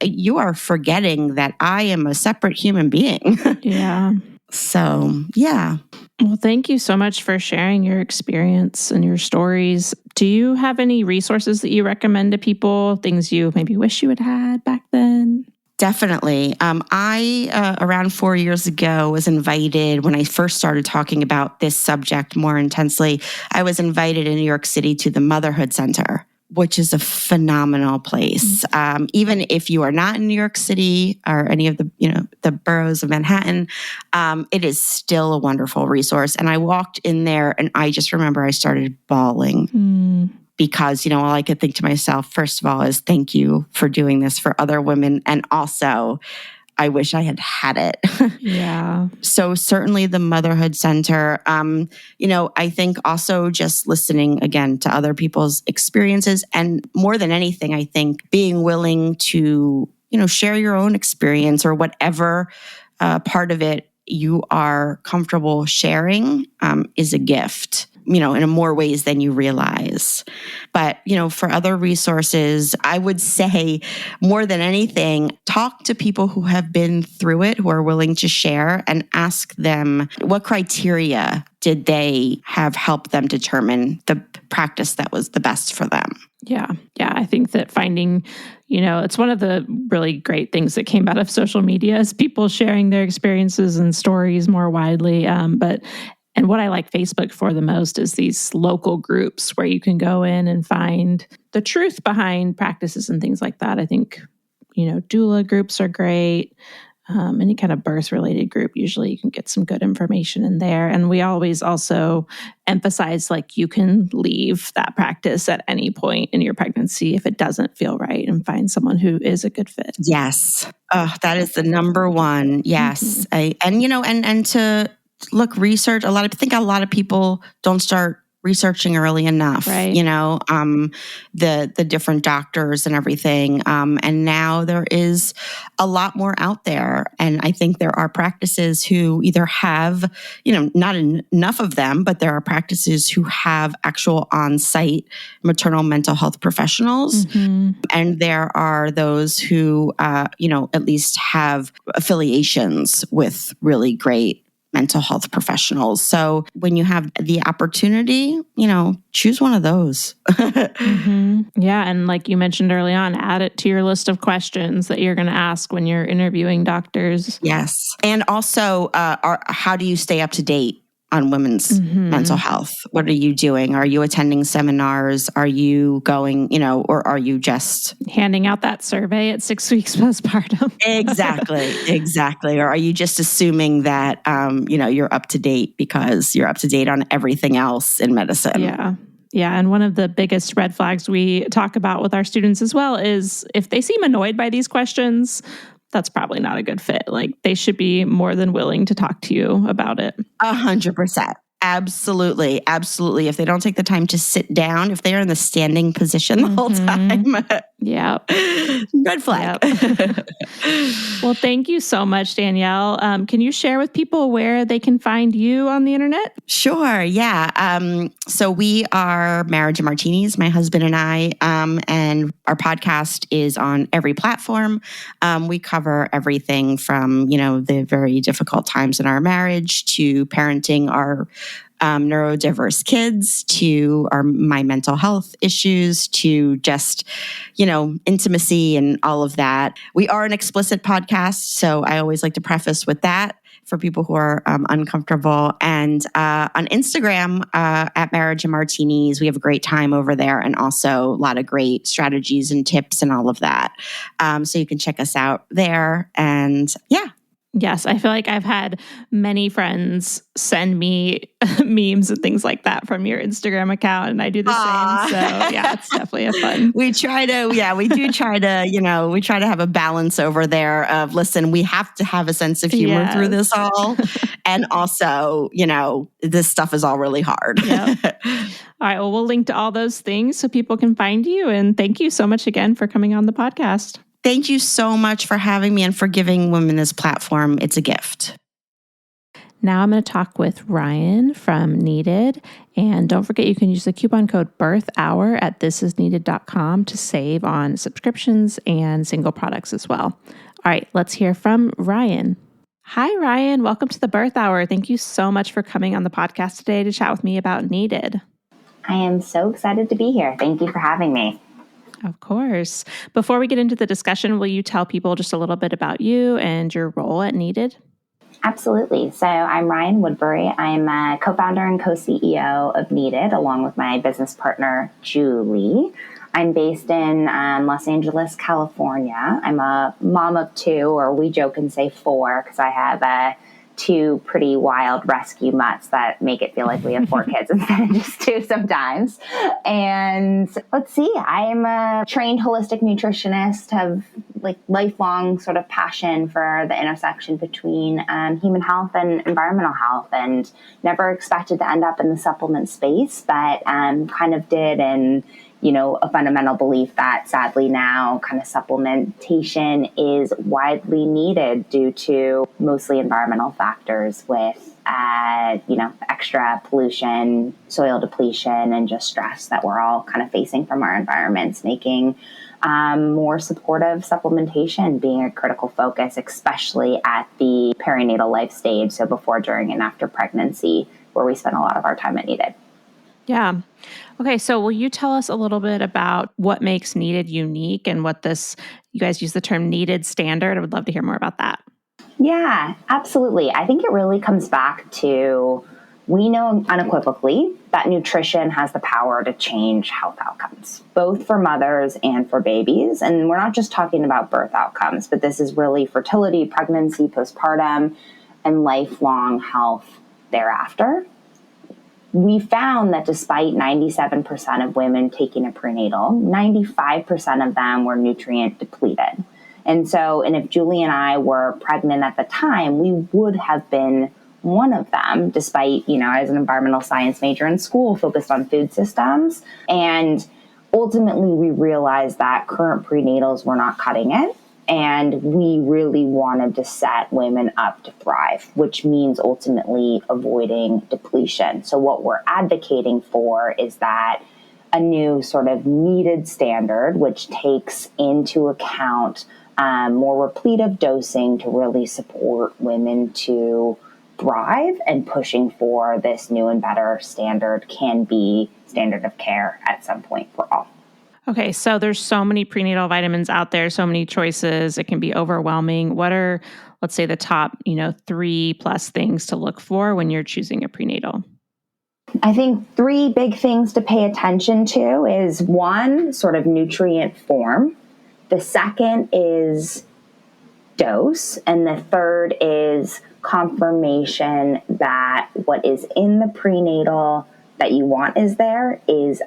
you are forgetting that I am a separate human being. Yeah. So, yeah. Well, thank you so much for sharing your experience and your stories. Do you have any resources that you recommend to people, things you maybe wish you had had back then? Definitely. I, around 4 years ago, was invited, when I first started talking about this subject more intensely, I was invited in New York City to the Motherhood Center, which is a phenomenal place. Mm-hmm. Even if you are not in New York City or any of the, the boroughs of Manhattan, it is still a wonderful resource. And I walked in there and I just remember I started bawling because, all I could think to myself, first of all, is thank you for doing this for other women. And also, I wish I had had it. Yeah. So certainly the Motherhood Center, I think also just listening again to other people's experiences. And more than anything, I think being willing to, share your own experience or whatever part of it you are comfortable sharing is a gift. In more ways than you realize. But, for other resources, I would say more than anything, talk to people who have been through it, who are willing to share, and ask them what criteria did they have helped them determine the practice that was the best for them. Yeah. Yeah. I think that finding, it's one of the really great things that came out of social media is people sharing their experiences and stories more widely. And what I like Facebook for the most is these local groups where you can go in and find the truth behind practices and things like that. I think, doula groups are great. Any kind of birth-related group, usually you can get some good information in there. And we always also emphasize, you can leave that practice at any point in your pregnancy if it doesn't feel right and find someone who is a good fit. Yes. That is the number one. Yes. Mm-hmm. And to research. I think a lot of people don't start researching early enough, right. The different doctors and everything. And now there is a lot more out there. And I think there are practices who either have, not enough of them, but there are practices who have actual on-site maternal mental health professionals. Mm-hmm. And there are those who, at least have affiliations with really great mental health professionals. So when you have the opportunity, choose one of those. Mm-hmm. Yeah. And like you mentioned early on, add it to your list of questions that you're going to ask when you're interviewing doctors. Yes. And also, how do you stay up to date on women's mental health? What are you doing? Are you attending seminars? Are you going, or are you just handing out that survey at 6 weeks postpartum? Exactly. Or are you just assuming that, you're up to date because you're up to date on everything else in medicine? Yeah. Yeah. And one of the biggest red flags we talk about with our students as well is if they seem annoyed by these questions, that's probably not a good fit. They should be more than willing to talk to you about it. 100%. Absolutely. If they don't take the time to sit down, if they are in the standing position the whole time, Yeah. Red flag. Yep. Well, thank you so much, Danielle. Can you share with people where they can find you on the internet? Sure. Yeah. So we are Marriage and Martinis, my husband and I, and our podcast is on every platform. We cover everything from, the very difficult times in our marriage to parenting our neurodiverse kids to my mental health issues to just, intimacy and all of that. We are an explicit podcast, so I always like to preface with that for people who are uncomfortable. And on Instagram, at Marriage and Martinis, we have a great time over there and also a lot of great strategies and tips and all of that. So you can check us out there. And yeah. Yes, I feel like I've had many friends send me memes and things like that from your Instagram account, and I do the same. So yeah, it's definitely a fun. We do try to have a balance over there of, listen, we have to have a sense of humor through this all. And also, this stuff is all really hard. Yep. All right, well, we'll link to all those things so people can find you. And thank you so much again for coming on the podcast. Thank you so much for having me and for giving women this platform. It's a gift. Now I'm going to talk with Ryan from Needed. And don't forget, you can use the coupon code BIRTHHOUR at thisisneeded.com to save on subscriptions and single products as well. All right, let's hear from Ryan. Hi, Ryan. Welcome to the Birth Hour. Thank you so much for coming on the podcast today to chat with me about Needed. I am so excited to be here. Thank you for having me. Of course. Before we get into the discussion, will you tell people just a little bit about you and your role at Needed? Absolutely. So I'm Ryan Woodbury. I'm a co-founder and co-CEO of Needed, along with my business partner, Julie. I'm based in Los Angeles, California. I'm a mom of two, or we joke and say four, because I have two pretty wild rescue mutts that make it feel like we have four kids instead of just two sometimes. And let's see, I'm a trained holistic nutritionist, have lifelong sort of passion for the intersection between human health and environmental health, and never expected to end up in the supplement space, but kind of did. And a fundamental belief that sadly now kind of supplementation is widely needed due to mostly environmental factors with, extra pollution, soil depletion, and just stress that we're all kind of facing from our environments, making more supportive supplementation being a critical focus, especially at the perinatal life stage. So before, during, and after pregnancy, where we spend a lot of our time at Needed. Yeah. Okay. So will you tell us a little bit about what makes Needed unique and what you guys use the term Needed standard? I would love to hear more about that. Yeah, absolutely. I think it really comes back to, we know unequivocally that nutrition has the power to change health outcomes, both for mothers and for babies. And we're not just talking about birth outcomes, but this is really fertility, pregnancy, postpartum, and lifelong health thereafter. We found that despite 97% of women taking a prenatal, 95% of them were nutrient depleted. And if Julie and I were pregnant at the time, we would have been one of them, despite, as an environmental science major in school, focused on food systems. And ultimately, we realized that current prenatals were not cutting it. And we really wanted to set women up to thrive, which means ultimately avoiding depletion. So what we're advocating for is that a new sort of Needed standard, which takes into account more repletive dosing to really support women to thrive, and pushing for this new and better standard can be standard of care at some point for all. Okay, so there's so many prenatal vitamins out there, so many choices. It can be overwhelming. What are, let's say, the top, 3+ things to look for when you're choosing a prenatal? I think 3 big things to pay attention to is, 1, sort of nutrient form. The second is dose. And the third is confirmation that what is in the prenatal that you want is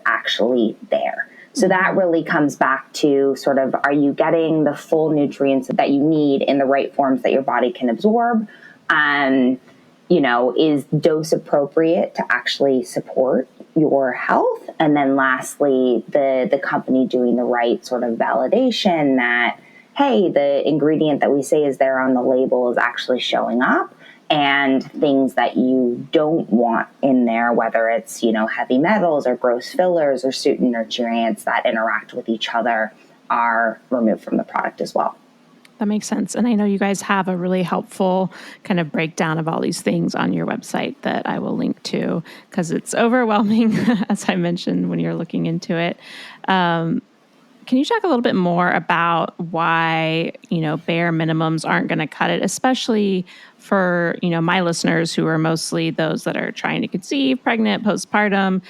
actually there. So that really comes back to sort of, are you getting the full nutrients that you need in the right forms that your body can absorb? Is dose appropriate to actually support your health. And then lastly, the company doing the right sort of validation that, hey, the ingredient that we say is there on the label is actually showing up, and things that you don't want in there, whether it's, heavy metals or gross fillers or certain nutrients that interact with each other, are removed from the product as well. That makes sense. And I know you guys have a really helpful kind of breakdown of all these things on your website that I will link to, because it's overwhelming, as I mentioned, when you're looking into it. Can you talk a little bit more about why, bare minimums aren't going to cut it, especially for, my listeners who are mostly those that are trying to conceive, pregnant, postpartum?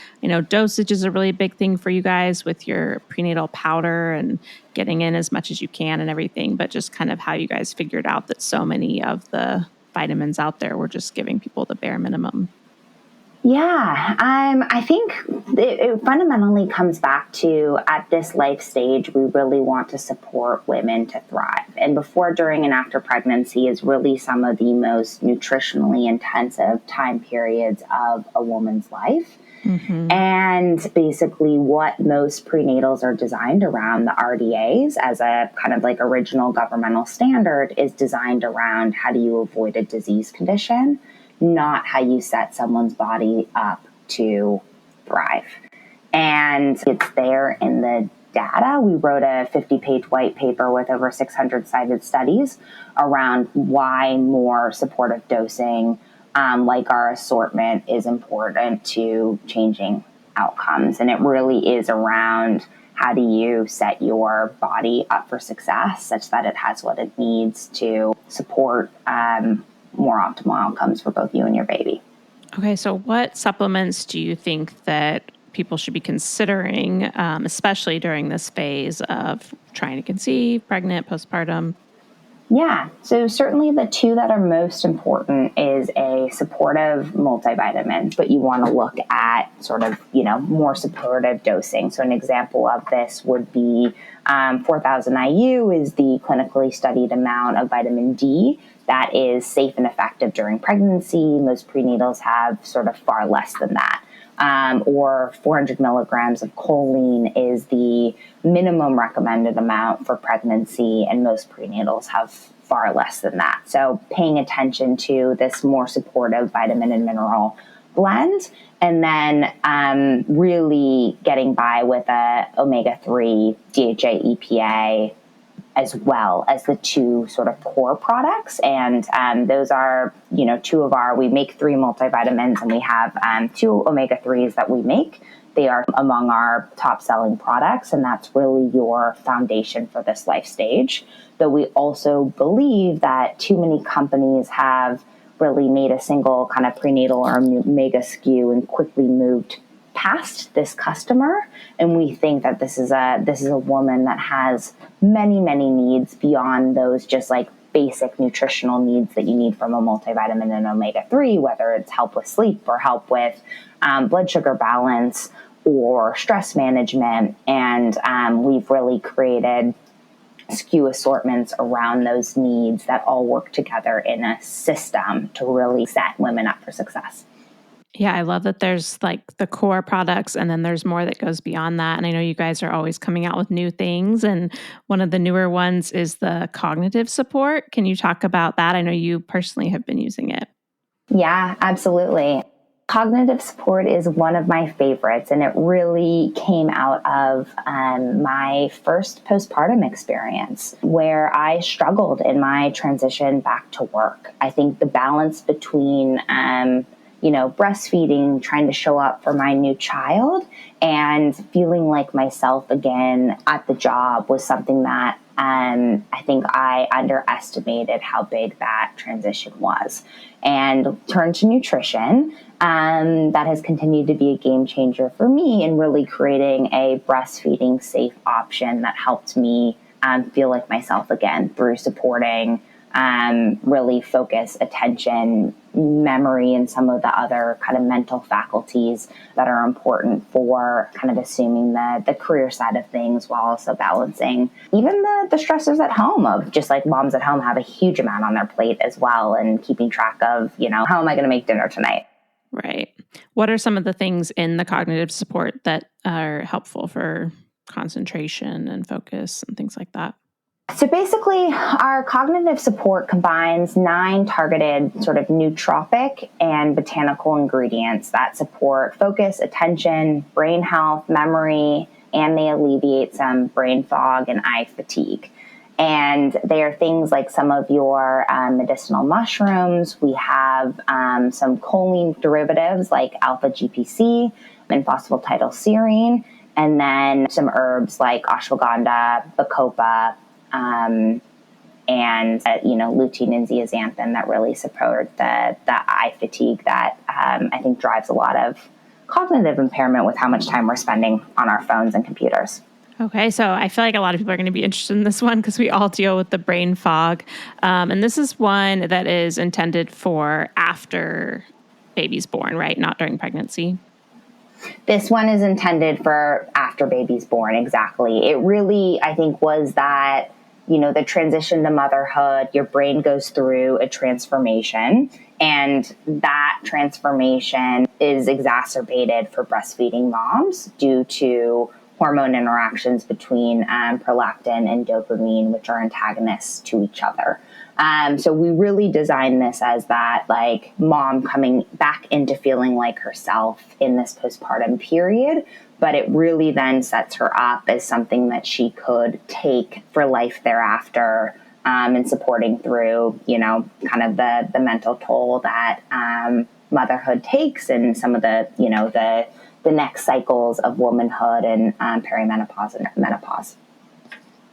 Dosage is a really big thing for you guys with your prenatal powder and getting in as much as you can and everything, but just kind of how you guys figured out that so many of the vitamins out there were just giving people the bare minimum. Yeah, I think it fundamentally comes back to, at this life stage, we really want to support women to thrive. And before, during, and after pregnancy is really some of the most nutritionally intensive time periods of a woman's life. Mm-hmm. And basically what most prenatals are designed around, the RDAs, as a kind of like original governmental standard, is designed around how do you avoid a disease condition, not how you set someone's body up to thrive. And it's there in the data. We wrote a 50-page white paper with over 600 cited studies around why more supportive dosing, like our assortment, is important to changing outcomes. And it really is around how do you set your body up for success such that it has what it needs to support more optimal outcomes for both you and your baby. Okay, so what supplements do you think that people should be considering, especially during this phase of trying to conceive, pregnant, postpartum? Yeah, so certainly the two that are most important is a supportive multivitamin, but you want to look at sort of, more supportive dosing. So an example of this would be 4,000 IU is the clinically studied amount of vitamin D that is safe and effective during pregnancy. Most prenatals have sort of far less than that. Or 400 milligrams of choline is the minimum recommended amount for pregnancy, and most prenatals have far less than that. So paying attention to this more supportive vitamin and mineral blend, and then really getting by with a omega-3, DHA, EPA, as well as the two sort of core products. And those are, we make 3 multivitamins, and we have 2 omega-3s that we make. They are among our top selling products, and that's really your foundation for this life stage. Though we also believe that too many companies have really made a single kind of prenatal or omega SKU and quickly moved past this customer. And we think that this is a woman that has many, many needs beyond those just like basic nutritional needs that you need from a multivitamin and omega-3, whether it's help with sleep or help with blood sugar balance or stress management. And we've really created SKU assortments around those needs that all work together in a system to really set women up for success. Yeah, I love that there's like the core products and then there's more that goes beyond that. And I know you guys are always coming out with new things. And one of the newer ones is the cognitive support. Can you talk about that? I know you personally have been using it. Yeah, absolutely. Cognitive support is one of my favorites, and it really came out of my first postpartum experience where I struggled in my transition back to work. I think the balance between breastfeeding, trying to show up for my new child, and feeling like myself again at the job was something that I think I underestimated how big that transition was. And turned to nutrition. That has continued to be a game changer for me in really creating a breastfeeding safe option that helped me feel like myself again through supporting really focus, attention, memory, and some of the other kind of mental faculties that are important for kind of assuming the career side of things while also balancing even the stressors at home of just like moms at home have a huge amount on their plate as well, and keeping track of, how am I going to make dinner tonight? Right. What are some of the things in the cognitive support that are helpful for concentration and focus and things like that? So basically, our cognitive support combines 9 targeted sort of nootropic and botanical ingredients that support focus, attention, brain health, memory, and they alleviate some brain fog and eye fatigue. And they are things like some of your medicinal mushrooms. We have some choline derivatives like alpha-GPC and phosphatidylserine, and then some herbs like ashwagandha, bacopa, and lutein and zeaxanthin that really support the eye fatigue that I think drives a lot of cognitive impairment with how much time we're spending on our phones and computers. Okay, so I feel like a lot of people are going to be interested in this one because we all deal with the brain fog. And this is one that is intended for after baby's born, right? Not during pregnancy. This one is intended for after baby's born, exactly. It really, I think, was that, the transition to motherhood, your brain goes through a transformation, and that transformation is exacerbated for breastfeeding moms due to hormone interactions between prolactin and dopamine, which are antagonists to each other. So we really designed this as that like mom coming back into feeling like herself in this postpartum period, but it really then sets her up as something that she could take for life thereafter, and supporting through, kind of the mental toll that motherhood takes and some of the next cycles of womanhood and perimenopause and menopause.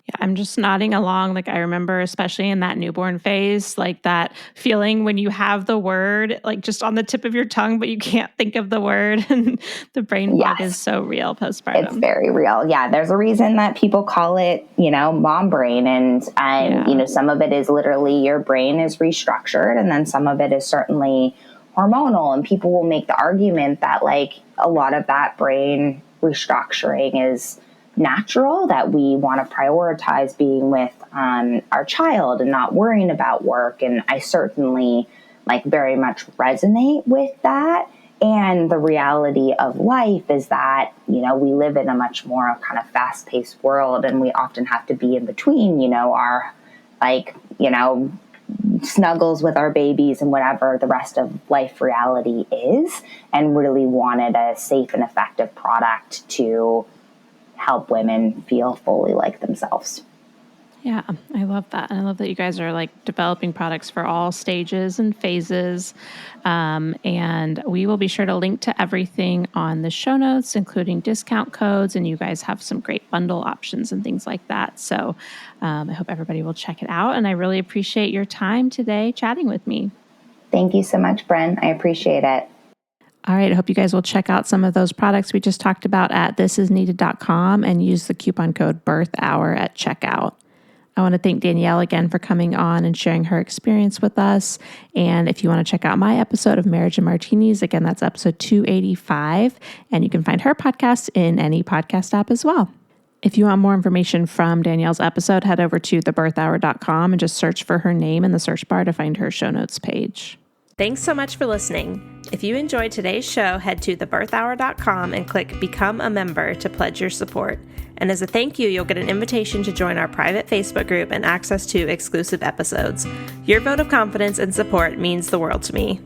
Yeah, I'm just nodding along. Like I remember, especially in that newborn phase, like that feeling when you have the word like just on the tip of your tongue, but you can't think of the word. And the brain fog is so real postpartum. It's very real. Yeah, there's a reason that people call it, mom brain. And some of it is literally your brain is restructured, and then some of it is certainly hormonal. And people will make the argument that like a lot of that brain restructuring is natural, that we want to prioritize being with our child and not worrying about work. And I certainly like very much resonate with that. And the reality of life is that, we live in a much more kind of fast-paced world, and we often have to be in between, our snuggles with our babies and whatever the rest of life reality is, and really wanted a safe and effective product to help women feel fully like themselves. Yeah, I love that. And I love that you guys are like developing products for all stages and phases. And we will be sure to link to everything on the show notes, including discount codes. And you guys have some great bundle options and things like that. So I hope everybody will check it out. And I really appreciate your time today chatting with me. Thank you so much, Bren. I appreciate it. All right. I hope you guys will check out some of those products we just talked about at thisisneeded.com and use the coupon code BIRTHHOUR at checkout. I want to thank Danielle again for coming on and sharing her experience with us. And if you want to check out my episode of Marriage and Martinis, again, that's episode 285. And you can find her podcast in any podcast app as well. If you want more information from Danielle's episode, head over to thebirthhour.com and just search for her name in the search bar to find her show notes page. Thanks so much for listening. If you enjoyed today's show, head to thebirthhour.com and click Become a Member to pledge your support. And as a thank you, you'll get an invitation to join our private Facebook group and access to exclusive episodes. Your vote of confidence and support means the world to me.